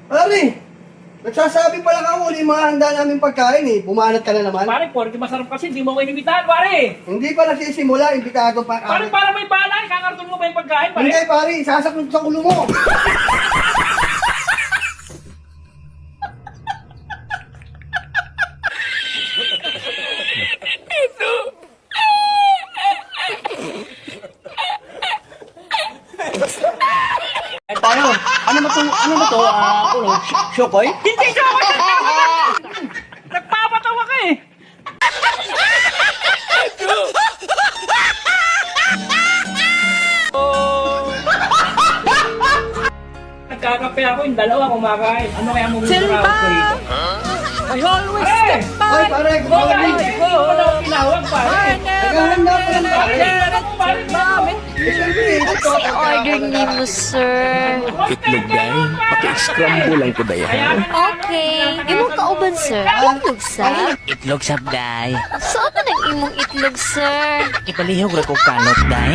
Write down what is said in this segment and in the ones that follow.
Pare, nagsasabi pa lang ako uli yung mga handa namin pagkain eh. Pumanat ka na naman. Pare, porke masarap kasi, hindi mo ko inimitahan, pare. Hindi pa nagsisimula, imbitado pa. Pare, para may bala, kakarton mo ba yung pagkain, pare? Hindi pare, sasaklog sa ulo mo. Tayo, ano ba to? Shokoy? Hindi siya ako nagpapatawa ka eh. Nagkakape ako, yung dalawa kumakain. Ano kaya mo gusto ko rito? I always Pare! step Ay by. pare, good Go, morning. pare! Hindi mo na ako tinawag, pare. Naghahanda pa lang pare. Eh, syempre, ito. Order ni mo, sir. Itlog day, paki-scramble lang ko dayan. Okay. Imong kauban, sir. Itlog, sir. Itlog sabday. Saan na ng imong itlog, sir? Ipalihog ra ko kanot day.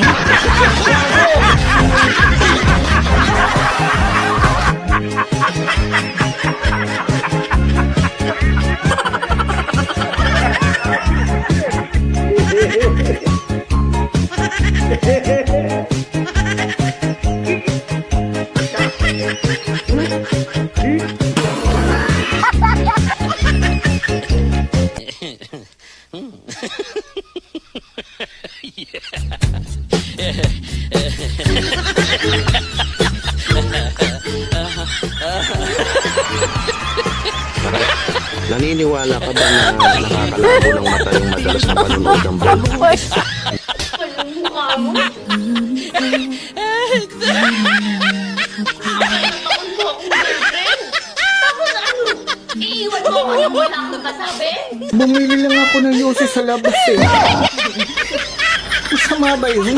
Naniniwala ka ba na nakakalabo ng mata yung madalas na panunood ng vlog? Iiwan mo ako yung wala akong masabi? Bumili lang ako ng yosi sa labas eh. Masama ba yun?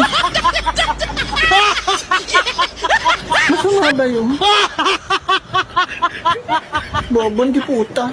Masama ba yun? Bobon di puta.